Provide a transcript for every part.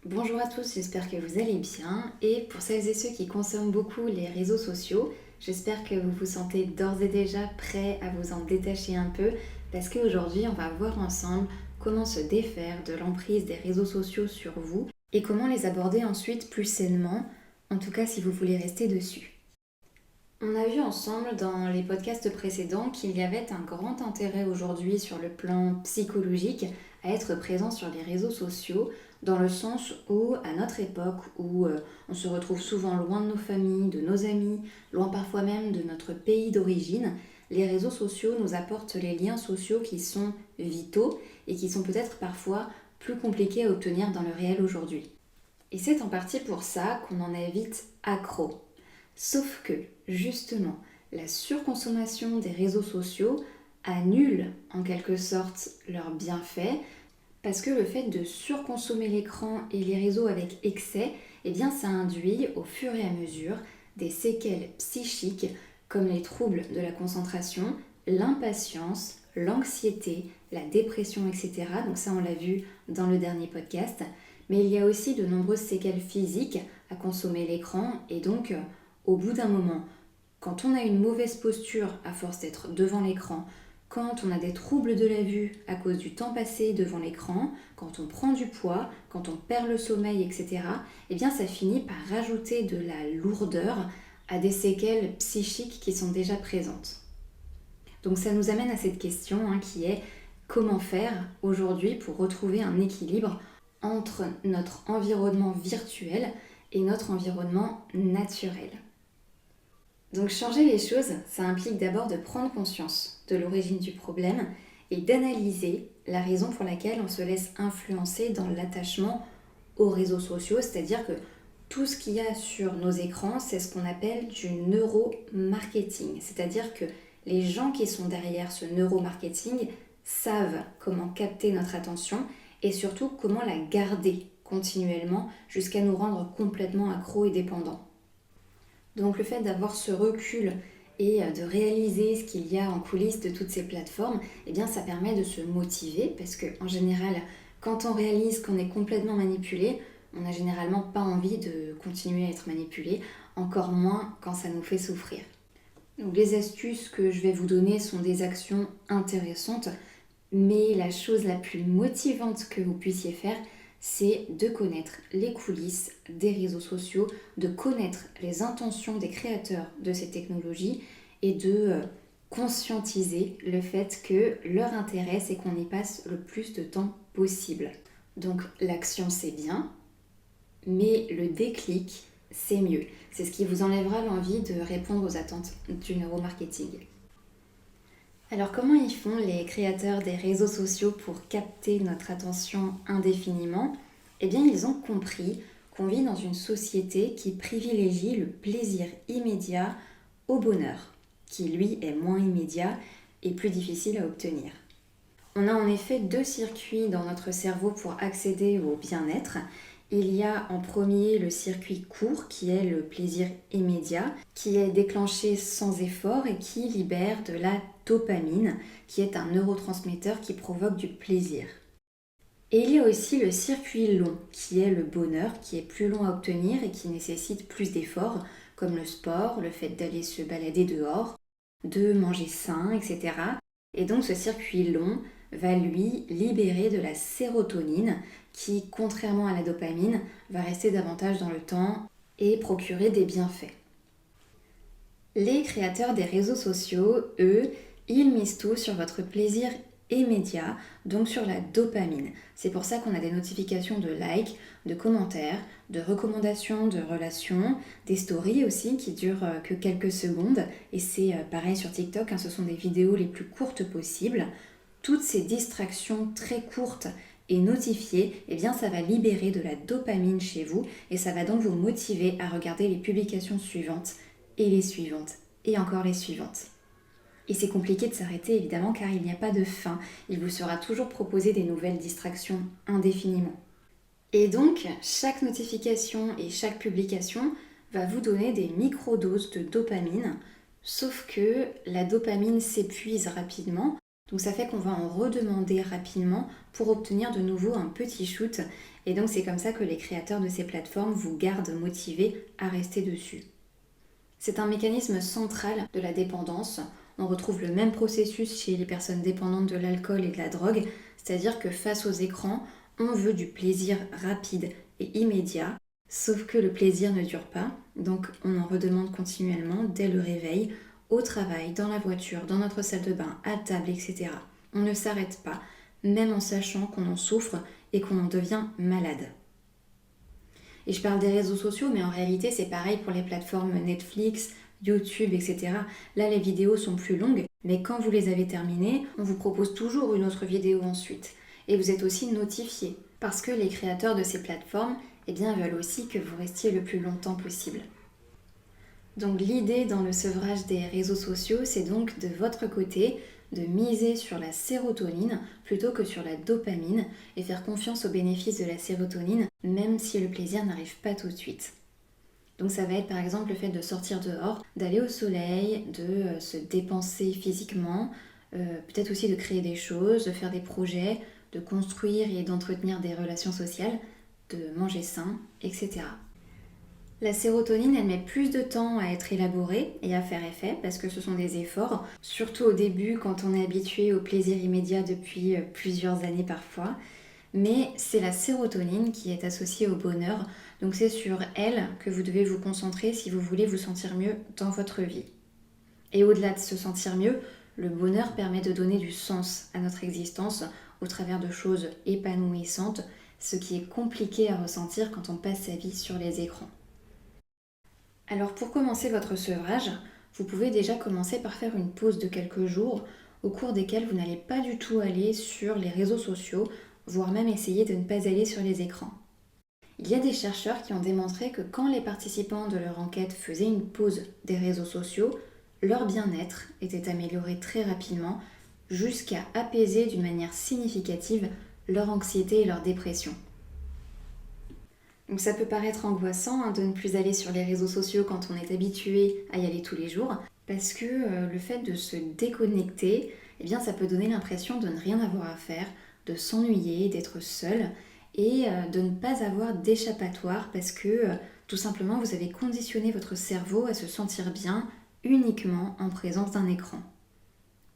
Bonjour à tous, j'espère que vous allez bien et pour celles et ceux qui consomment beaucoup les réseaux sociaux, j'espère que vous vous sentez d'ores et déjà prêts à vous en détacher un peu parce qu'aujourd'hui on va voir ensemble comment se défaire de l'emprise des réseaux sociaux sur vous et comment les aborder ensuite plus sainement, en tout cas si vous voulez rester dessus. On a vu ensemble dans les podcasts précédents qu'il y avait un grand intérêt aujourd'hui sur le plan psychologique à être présent sur les réseaux sociaux, dans le sens où, à notre époque, où on se retrouve souvent loin de nos familles, de nos amis, loin parfois même de notre pays d'origine, les réseaux sociaux nous apportent les liens sociaux qui sont vitaux et qui sont peut-être parfois plus compliqués à obtenir dans le réel aujourd'hui. Et c'est en partie pour ça qu'on en est vite accro. Sauf que, justement, la surconsommation des réseaux sociaux annule en quelque sorte leurs bienfaits parce que le fait de surconsommer l'écran et les réseaux avec excès, eh bien ça induit au fur et à mesure des séquelles psychiques comme les troubles de la concentration, l'impatience, l'anxiété, la dépression, etc. Donc ça on l'a vu dans le dernier podcast. Mais il y a aussi de nombreuses séquelles physiques à consommer l'écran et donc au bout d'un moment, quand on a une mauvaise posture à force d'être devant l'écran, quand on a des troubles de la vue à cause du temps passé devant l'écran, quand on prend du poids, quand on perd le sommeil, etc., eh bien ça finit par rajouter de la lourdeur à des séquelles psychiques qui sont déjà présentes. Donc ça nous amène à cette question qui est comment faire aujourd'hui pour retrouver un équilibre entre notre environnement virtuel et notre environnement naturel. Donc changer les choses, ça implique d'abord de prendre conscience de l'origine du problème et d'analyser la raison pour laquelle on se laisse influencer dans l'attachement aux réseaux sociaux, c'est-à-dire que tout ce qu'il y a sur nos écrans, c'est ce qu'on appelle du neuromarketing, c'est-à-dire que les gens qui sont derrière ce neuromarketing savent comment capter notre attention et surtout comment la garder continuellement jusqu'à nous rendre complètement accros et dépendants. Donc le fait d'avoir ce recul et de réaliser ce qu'il y a en coulisses de toutes ces plateformes, eh bien ça permet de se motiver parce qu'en général, quand on réalise qu'on est complètement manipulé, on n'a généralement pas envie de continuer à être manipulé, encore moins quand ça nous fait souffrir. Donc les astuces que je vais vous donner sont des actions intéressantes, mais la chose la plus motivante que vous puissiez faire, c'est de connaître les coulisses des réseaux sociaux, de connaître les intentions des créateurs de ces technologies et de conscientiser le fait que leur intérêt, c'est qu'on y passe le plus de temps possible. Donc l'action, c'est bien, mais le déclic, c'est mieux. C'est ce qui vous enlèvera l'envie de répondre aux attentes du neuromarketing. Alors comment ils font les créateurs des réseaux sociaux pour capter notre attention indéfiniment ? Eh bien ils ont compris qu'on vit dans une société qui privilégie le plaisir immédiat au bonheur, qui lui est moins immédiat et plus difficile à obtenir. On a en effet deux circuits dans notre cerveau pour accéder au bien-être. Il y a en premier le circuit court qui est le plaisir immédiat, qui est déclenché sans effort et qui libère de la dopamine, qui est un neurotransmetteur qui provoque du plaisir. Et il y a aussi le circuit long, qui est le bonheur, qui est plus long à obtenir et qui nécessite plus d'efforts, comme le sport, le fait d'aller se balader dehors, de manger sain, etc. Et donc ce circuit long va lui libérer de la sérotonine qui, contrairement à la dopamine, va rester davantage dans le temps et procurer des bienfaits. Les créateurs des réseaux sociaux, eux, ils misent tout sur votre plaisir immédiat, donc sur la dopamine. C'est pour ça qu'on a des notifications de likes, de commentaires, de recommandations, de relations, des stories aussi qui durent que quelques secondes. Et c'est pareil sur TikTok, ce sont des vidéos les plus courtes possibles. Toutes ces distractions très courtes et notifiées, eh bien ça va libérer de la dopamine chez vous et ça va donc vous motiver à regarder les publications suivantes et les suivantes et encore les suivantes. Et c'est compliqué de s'arrêter évidemment car il n'y a pas de fin. Il vous sera toujours proposé des nouvelles distractions indéfiniment. Et donc, chaque notification et chaque publication va vous donner des microdoses de dopamine, sauf que la dopamine s'épuise rapidement. Donc ça fait qu'on va en redemander rapidement pour obtenir de nouveau un petit shoot Et donc c'est comme ça que les créateurs de ces plateformes vous gardent motivés à rester dessus. C'est un mécanisme central de la dépendance. On retrouve le même processus chez les personnes dépendantes de l'alcool et de la drogue, c'est-à-dire que face aux écrans, on veut du plaisir rapide et immédiat, sauf que le plaisir ne dure pas, donc on en redemande continuellement dès le réveil, au travail, dans la voiture, dans notre salle de bain, à table, etc. On ne s'arrête pas, même en sachant qu'on en souffre et qu'on en devient malade. Et je parle des réseaux sociaux, mais en réalité c'est pareil pour les plateformes Netflix, YouTube, etc. Là les vidéos sont plus longues, mais quand vous les avez terminées, on vous propose toujours une autre vidéo ensuite. Et vous êtes aussi notifié, parce que les créateurs de ces plateformes veulent aussi que vous restiez le plus longtemps possible. Donc l'idée dans le sevrage des réseaux sociaux, c'est donc de votre côté de miser sur la sérotonine plutôt que sur la dopamine et faire confiance aux bénéfices de la sérotonine même si le plaisir n'arrive pas tout de suite. Donc ça va être par exemple le fait de sortir dehors, d'aller au soleil, de se dépenser physiquement, peut-être aussi de créer des choses, de faire des projets, de construire et d'entretenir des relations sociales, de manger sain, etc. La sérotonine, elle met plus de temps à être élaborée et à faire effet parce que ce sont des efforts, surtout au début quand on est habitué au plaisir immédiat depuis plusieurs années parfois. Mais c'est la sérotonine qui est associée au bonheur, donc c'est sur elle que vous devez vous concentrer si vous voulez vous sentir mieux dans votre vie. Et au-delà de se sentir mieux, le bonheur permet de donner du sens à notre existence au travers de choses épanouissantes, ce qui est compliqué à ressentir quand on passe sa vie sur les écrans. Alors pour commencer votre sevrage, vous pouvez déjà commencer par faire une pause de quelques jours au cours desquels vous n'allez pas du tout aller sur les réseaux sociaux, voire même essayer de ne pas aller sur les écrans. Il y a des chercheurs qui ont démontré que quand les participants de leur enquête faisaient une pause des réseaux sociaux, leur bien-être était amélioré très rapidement jusqu'à apaiser d'une manière significative leur anxiété et leur dépression. Donc ça peut paraître angoissant de ne plus aller sur les réseaux sociaux quand on est habitué à y aller tous les jours, parce que le fait de se déconnecter, ça peut donner l'impression de ne rien avoir à faire, de s'ennuyer, d'être seul et de ne pas avoir d'échappatoire parce que tout simplement vous avez conditionné votre cerveau à se sentir bien uniquement en présence d'un écran.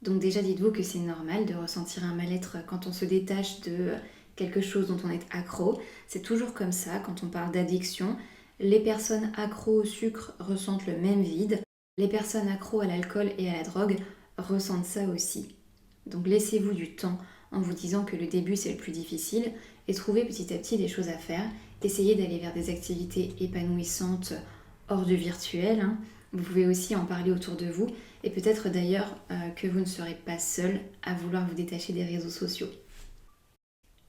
Donc déjà dites-vous que c'est normal de ressentir un mal-être quand on se détache de quelque chose dont on est accro. C'est toujours comme ça quand on parle d'addiction. Les personnes accros au sucre ressentent le même vide. Les personnes accros à l'alcool et à la drogue ressentent ça aussi. Donc laissez-vous du temps en vous disant que le début c'est le plus difficile et trouvez petit à petit des choses à faire. Essayez d'aller vers des activités épanouissantes hors du virtuel. Vous pouvez aussi en parler autour de vous et peut-être d'ailleurs que vous ne serez pas seul à vouloir vous détacher des réseaux sociaux.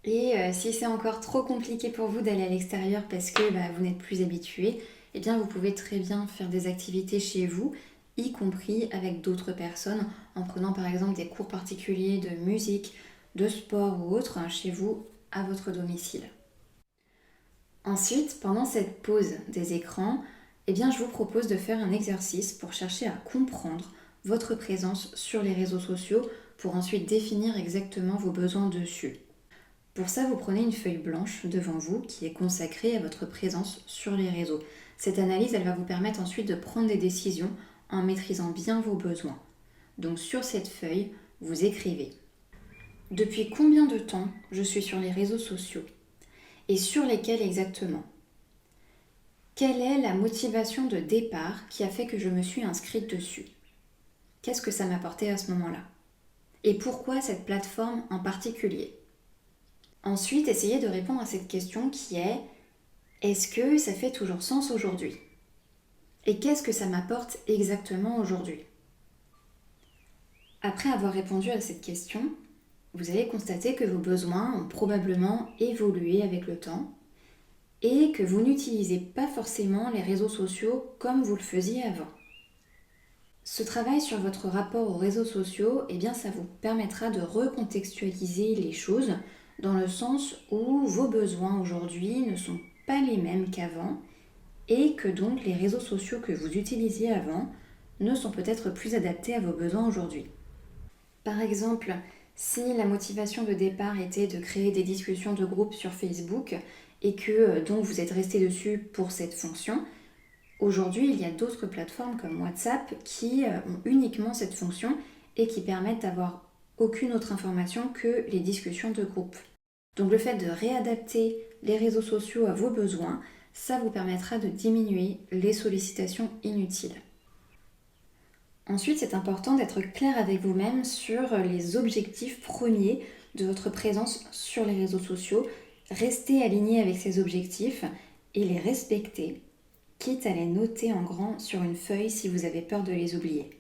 Et si c'est encore trop compliqué pour vous d'aller à l'extérieur parce que vous n'êtes plus habitué, vous pouvez très bien faire des activités chez vous, y compris avec d'autres personnes, en prenant par exemple des cours particuliers de musique, de sport ou autre chez vous, à votre domicile. Ensuite, pendant cette pause des écrans, je vous propose de faire un exercice pour chercher à comprendre votre présence sur les réseaux sociaux pour ensuite définir exactement vos besoins dessus. Pour ça, vous prenez une feuille blanche devant vous qui est consacrée à votre présence sur les réseaux. Cette analyse, elle va vous permettre ensuite de prendre des décisions en maîtrisant bien vos besoins. Donc sur cette feuille, vous écrivez « Depuis combien de temps je suis sur les réseaux sociaux ? Et sur lesquels exactement ? Quelle est la motivation de départ qui a fait que je me suis inscrite dessus ? Qu'est-ce que ça m'apportait à ce moment-là ? Et pourquoi cette plateforme en particulier ? Ensuite, essayez de répondre à cette question qui est « Est-ce que ça fait toujours sens aujourd'hui ? Et qu'est-ce que ça m'apporte exactement aujourd'hui ?» Après avoir répondu à cette question, vous allez constater que vos besoins ont probablement évolué avec le temps et que vous n'utilisez pas forcément les réseaux sociaux comme vous le faisiez avant. Ce travail sur votre rapport aux réseaux sociaux, ça vous permettra de recontextualiser les choses dans le sens où vos besoins aujourd'hui ne sont pas les mêmes qu'avant et que donc les réseaux sociaux que vous utilisiez avant ne sont peut-être plus adaptés à vos besoins aujourd'hui. Par exemple, si la motivation de départ était de créer des discussions de groupe sur Facebook, et que donc vous êtes resté dessus pour cette fonction, aujourd'hui il y a d'autres plateformes comme WhatsApp qui ont uniquement cette fonction et qui permettent d'avoir aucune autre information que les discussions de groupe. Donc le fait de réadapter les réseaux sociaux à vos besoins, ça vous permettra de diminuer les sollicitations inutiles. Ensuite, c'est important d'être clair avec vous-même sur les objectifs premiers de votre présence sur les réseaux sociaux. Restez aligné avec ces objectifs et les respecter, quitte à les noter en grand sur une feuille si vous avez peur de les oublier.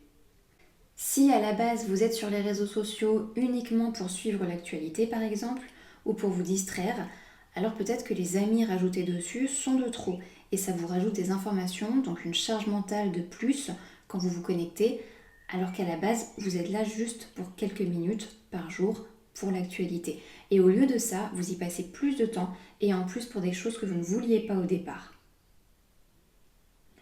Si à la base vous êtes sur les réseaux sociaux uniquement pour suivre l'actualité par exemple, ou pour vous distraire, alors peut-être que les amis rajoutés dessus sont de trop et ça vous rajoute des informations, donc une charge mentale de plus quand vous vous connectez, alors qu'à la base vous êtes là juste pour quelques minutes par jour pour l'actualité. Et au lieu de ça, vous y passez plus de temps et en plus pour des choses que vous ne vouliez pas au départ.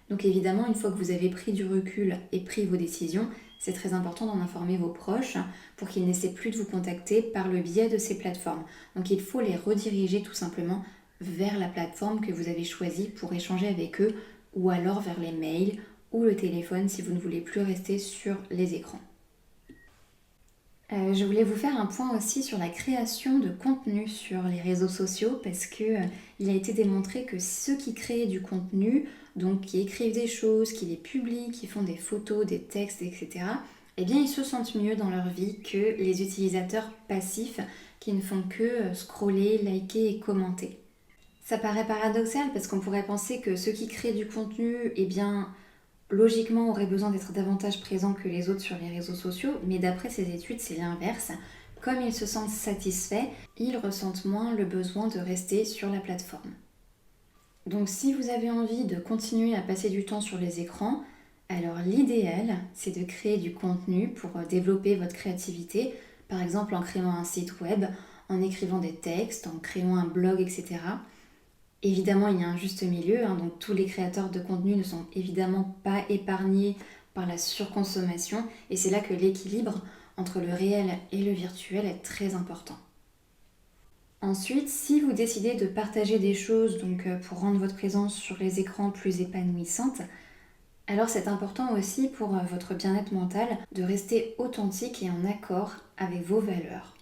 Donc évidemment, une fois que vous avez pris du recul et pris vos décisions, c'est très important d'en informer vos proches pour qu'ils n'essaient plus de vous contacter par le biais de ces plateformes. Donc il faut les rediriger tout simplement vers la plateforme que vous avez choisie pour échanger avec eux ou alors vers les mails ou le téléphone si vous ne voulez plus rester sur les écrans. Je voulais vous faire un point aussi sur la création de contenu sur les réseaux sociaux parce que il a été démontré que ceux qui créent du contenu, donc qui écrivent des choses, qui les publient, qui font des photos, des textes, etc., eh bien ils se sentent mieux dans leur vie que les utilisateurs passifs qui ne font que scroller, liker et commenter. Ça paraît paradoxal parce qu'on pourrait penser que ceux qui créent du contenu, eh bien logiquement auraient besoin d'être davantage présents que les autres sur les réseaux sociaux, mais d'après ces études, c'est l'inverse. Comme ils se sentent satisfaits, ils ressentent moins le besoin de rester sur la plateforme. Donc si vous avez envie de continuer à passer du temps sur les écrans, alors l'idéal, c'est de créer du contenu pour développer votre créativité, par exemple en créant un site web, en écrivant des textes, en créant un blog, etc. Évidemment, il y a un juste milieu, donc tous les créateurs de contenu ne sont évidemment pas épargnés par la surconsommation et c'est là que l'équilibre entre le réel et le virtuel est très important. Ensuite, si vous décidez de partager des choses pour rendre votre présence sur les écrans plus épanouissante, alors c'est important aussi pour votre bien-être mental de rester authentique et en accord avec vos valeurs.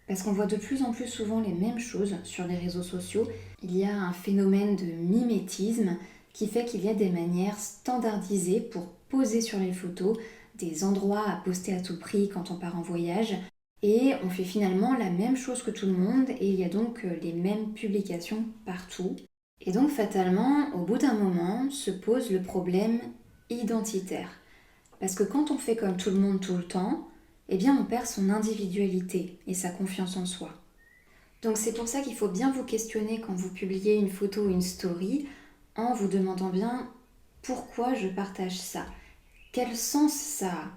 Parce qu'on voit de plus en plus souvent les mêmes choses sur les réseaux sociaux. Il y a un phénomène de mimétisme qui fait qu'il y a des manières standardisées pour poser sur les photos, des endroits à poster à tout prix quand on part en voyage. Et on fait finalement la même chose que tout le monde et il y a donc les mêmes publications partout. Et donc fatalement, au bout d'un moment, se pose le problème identitaire. Parce que quand on fait comme tout le monde tout le temps, eh bien on perd son individualité et sa confiance en soi. Donc c'est pour ça qu'il faut bien vous questionner quand vous publiez une photo ou une story en vous demandant bien pourquoi je partage ça, quel sens ça a.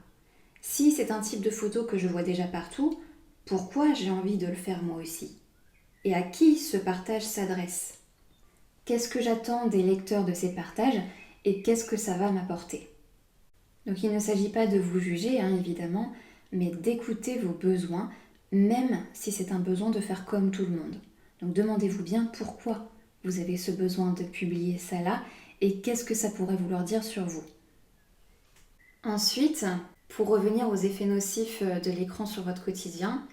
Si c'est un type de photo que je vois déjà partout, pourquoi j'ai envie de le faire moi aussi? Et à qui ce partage s'adresse? Qu'est-ce que j'attends des lecteurs de ces partages et qu'est-ce que ça va m'apporter? Donc il ne s'agit pas de vous juger, évidemment, mais d'écouter vos besoins, même si c'est un besoin de faire comme tout le monde. Donc demandez-vous bien pourquoi vous avez ce besoin de publier ça là et qu'est-ce que ça pourrait vouloir dire sur vous. Ensuite, pour revenir aux effets nocifs de l'écran sur votre quotidien,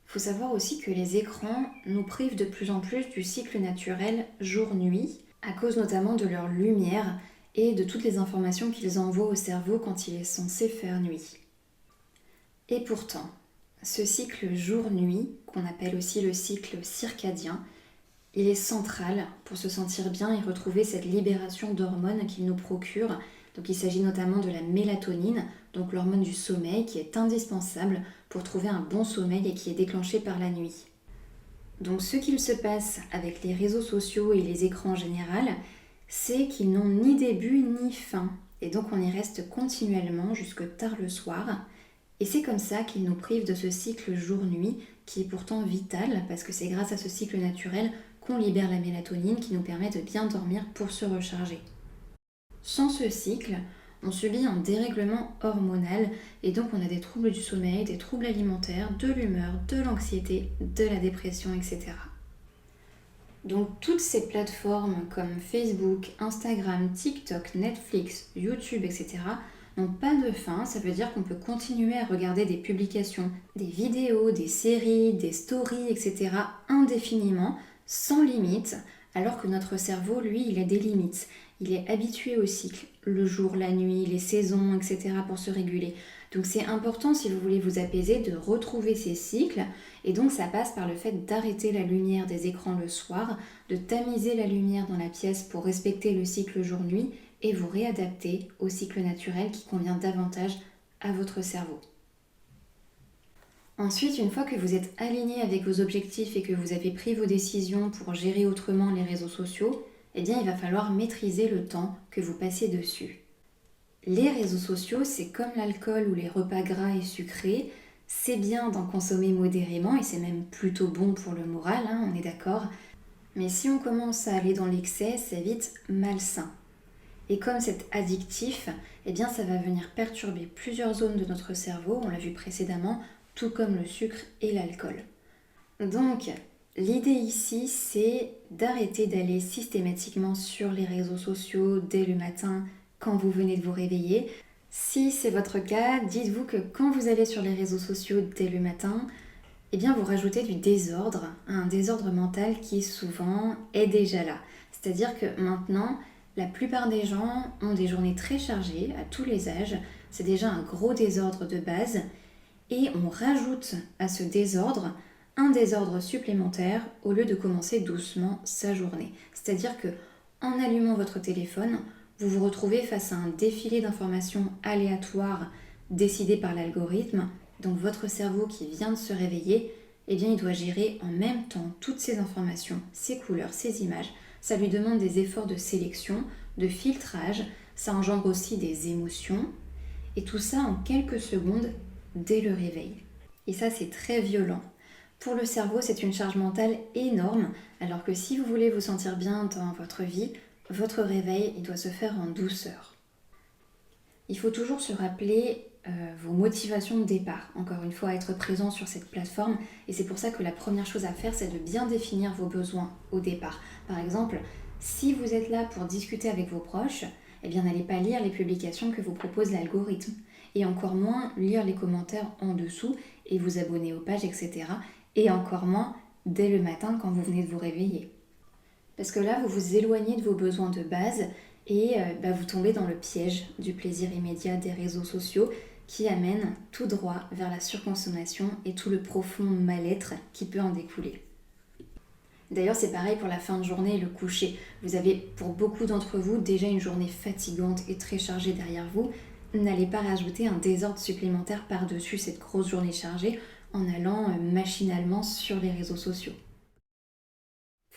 il faut savoir aussi que les écrans nous privent de plus en plus du cycle naturel jour-nuit, à cause notamment de leur lumière et de toutes les informations qu'ils envoient au cerveau quand il est censé faire nuit. Et pourtant, ce cycle jour-nuit, qu'on appelle aussi le cycle circadien, il est central pour se sentir bien et retrouver cette libération d'hormones qu'il nous procure. Donc il s'agit notamment de la mélatonine, donc l'hormone du sommeil qui est indispensable pour trouver un bon sommeil et qui est déclenché par la nuit. Donc ce qu'il se passe avec les réseaux sociaux et les écrans en général, c'est qu'ils n'ont ni début ni fin. Et donc on y reste continuellement jusque tard le soir. Et c'est comme ça qu'ils nous privent de ce cycle jour-nuit qui est pourtant vital parce que c'est grâce à ce cycle naturel qu'on libère la mélatonine qui nous permet de bien dormir pour se recharger. Sans ce cycle, on subit un dérèglement hormonal et donc on a des troubles du sommeil, des troubles alimentaires, de l'humeur, de l'anxiété, de la dépression, etc. Donc toutes ces plateformes comme Facebook, Instagram, TikTok, Netflix, YouTube, etc. n'ont pas de fin. Ça veut dire qu'on peut continuer à regarder des publications, des vidéos, des séries, des stories, etc. indéfiniment, sans limite, alors que notre cerveau, lui, il a des limites. Il est habitué au cycle, le jour, la nuit, les saisons, etc. pour se réguler. Donc c'est important, si vous voulez vous apaiser, de retrouver ces cycles. Et donc ça passe par le fait d'arrêter la lumière des écrans le soir, de tamiser la lumière dans la pièce pour respecter le cycle jour-nuit et vous réadapter au cycle naturel qui convient davantage à votre cerveau. Ensuite, une fois que vous êtes aligné avec vos objectifs et que vous avez pris vos décisions pour gérer autrement les réseaux sociaux, eh bien il va falloir maîtriser le temps que vous passez dessus. Les réseaux sociaux, c'est comme l'alcool ou les repas gras et sucrés. C'est bien d'en consommer modérément et c'est même plutôt bon pour le moral, on est d'accord. Mais si on commence à aller dans l'excès, c'est vite malsain. Et comme c'est addictif, eh bien ça va venir perturber plusieurs zones de notre cerveau, on l'a vu précédemment, tout comme le sucre et l'alcool. Donc, l'idée ici, c'est d'arrêter d'aller systématiquement sur les réseaux sociaux dès le matin quand vous venez de vous réveiller. Si c'est votre cas, dites-vous que quand vous allez sur les réseaux sociaux dès le matin, eh bien vous rajoutez du désordre, un désordre mental qui souvent est déjà là. C'est-à-dire que maintenant, la plupart des gens ont des journées très chargées à tous les âges, c'est déjà un gros désordre de base, et on rajoute à ce désordre un désordre supplémentaire au lieu de commencer doucement sa journée. C'est-à-dire que en allumant votre téléphone, vous vous retrouvez face à un défilé d'informations aléatoires décidées par l'algorithme. Donc votre cerveau qui vient de se réveiller, eh bien il doit gérer en même temps toutes ces informations, ces couleurs, ces images. Ça lui demande des efforts de sélection, de filtrage, ça engendre aussi des émotions. Et tout ça en quelques secondes dès le réveil. Et ça c'est très violent. Pour le cerveau, c'est une charge mentale énorme, alors que si vous voulez vous sentir bien dans votre vie, votre réveil, il doit se faire en douceur. Il faut toujours se rappeler vos motivations de départ. Encore une fois, être présent sur cette plateforme. Et c'est pour ça que la première chose à faire, c'est de bien définir vos besoins au départ. Par exemple, si vous êtes là pour discuter avec vos proches, eh bien n'allez pas lire les publications que vous propose l'algorithme. Et encore moins lire les commentaires en dessous et vous abonner aux pages, etc. Et encore moins dès le matin quand vous venez de vous réveiller. Parce que là, vous vous éloignez de vos besoins de base et vous tombez dans le piège du plaisir immédiat des réseaux sociaux qui amène tout droit vers la surconsommation et tout le profond mal-être qui peut en découler. D'ailleurs, c'est pareil pour la fin de journée et le coucher. Vous avez, pour beaucoup d'entre vous, déjà une journée fatigante et très chargée derrière vous. N'allez pas rajouter un désordre supplémentaire par-dessus cette grosse journée chargée en allant machinalement sur les réseaux sociaux.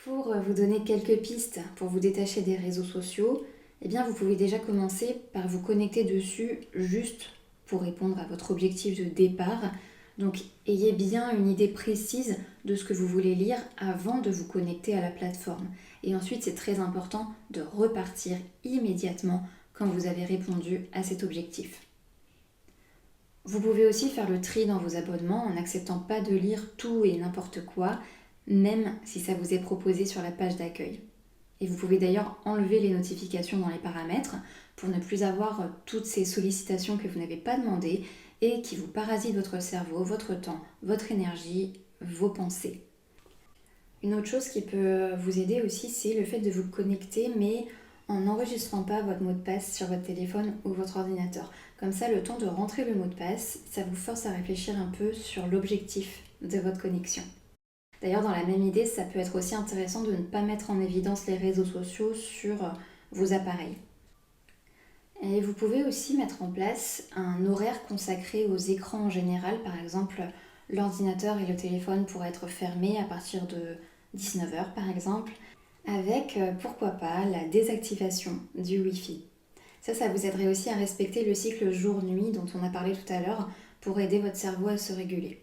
Pour vous donner quelques pistes pour vous détacher des réseaux sociaux, eh bien vous pouvez déjà commencer par vous connecter dessus juste pour répondre à votre objectif de départ. Donc ayez bien une idée précise de ce que vous voulez lire avant de vous connecter à la plateforme. Et ensuite, c'est très important de repartir immédiatement quand vous avez répondu à cet objectif. Vous pouvez aussi faire le tri dans vos abonnements en n'acceptant pas de lire tout et n'importe quoi, même si ça vous est proposé sur la page d'accueil. Et vous pouvez d'ailleurs enlever les notifications dans les paramètres pour ne plus avoir toutes ces sollicitations que vous n'avez pas demandées et qui vous parasitent votre cerveau, votre temps, votre énergie, vos pensées. Une autre chose qui peut vous aider aussi, c'est le fait de vous connecter, mais en n'enregistrant pas votre mot de passe sur votre téléphone ou votre ordinateur. Comme ça, le temps de rentrer le mot de passe, ça vous force à réfléchir un peu sur l'objectif de votre connexion. D'ailleurs, dans la même idée, ça peut être aussi intéressant de ne pas mettre en évidence les réseaux sociaux sur vos appareils. Et vous pouvez aussi mettre en place un horaire consacré aux écrans en général. Par exemple, l'ordinateur et le téléphone pourraient être fermés à partir de 19h par exemple, avec, pourquoi pas, la désactivation du Wi-Fi. Ça vous aiderait aussi à respecter le cycle jour-nuit dont on a parlé tout à l'heure pour aider votre cerveau à se réguler.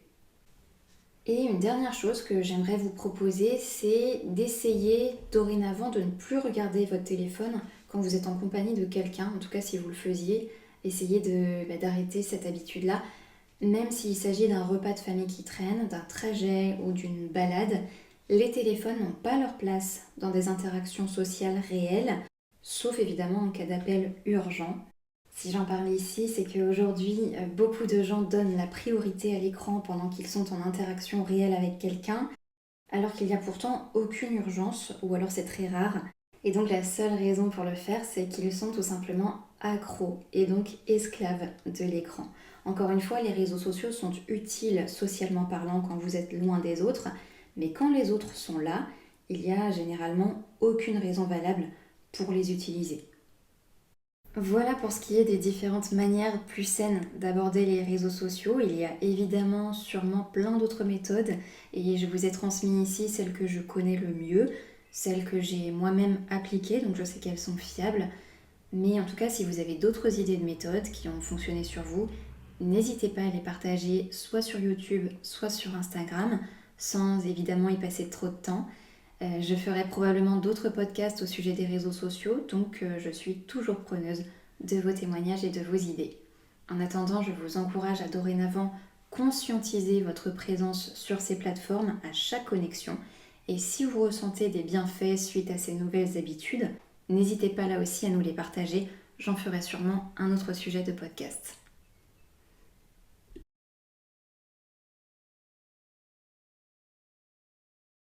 Et une dernière chose que j'aimerais vous proposer, c'est d'essayer dorénavant de ne plus regarder votre téléphone quand vous êtes en compagnie de quelqu'un. En tout cas, si vous le faisiez, essayez d'arrêter cette habitude-là. Même s'il s'agit d'un repas de famille qui traîne, d'un trajet ou d'une balade, Les téléphones n'ont pas leur place dans des interactions sociales réelles, sauf évidemment en cas d'appel urgent. Si j'en parle ici, c'est qu'aujourd'hui, beaucoup de gens donnent la priorité à l'écran pendant qu'ils sont en interaction réelle avec quelqu'un, alors qu'il n'y a pourtant aucune urgence, ou alors c'est très rare. Et donc la seule raison pour le faire, c'est qu'ils sont tout simplement accros et donc esclaves de l'écran. Encore une fois, les réseaux sociaux sont utiles socialement parlant quand vous êtes loin des autres, mais quand les autres sont là, il n'y a généralement aucune raison valable pour les utiliser. Voilà pour ce qui est des différentes manières plus saines d'aborder les réseaux sociaux. Il y a évidemment sûrement plein d'autres méthodes et je vous ai transmis ici celles que je connais le mieux, celles que j'ai moi-même appliquées, donc je sais qu'elles sont fiables. Mais en tout cas, si vous avez d'autres idées de méthodes qui ont fonctionné sur vous, n'hésitez pas à les partager soit sur YouTube, soit sur Instagram, sans évidemment y passer trop de temps. Je ferai probablement d'autres podcasts au sujet des réseaux sociaux, donc je suis toujours preneuse de vos témoignages et de vos idées. En attendant, je vous encourage à dorénavant conscientiser votre présence sur ces plateformes à chaque connexion. Et si vous ressentez des bienfaits suite à ces nouvelles habitudes, n'hésitez pas là aussi à nous les partager, j'en ferai sûrement un autre sujet de podcast.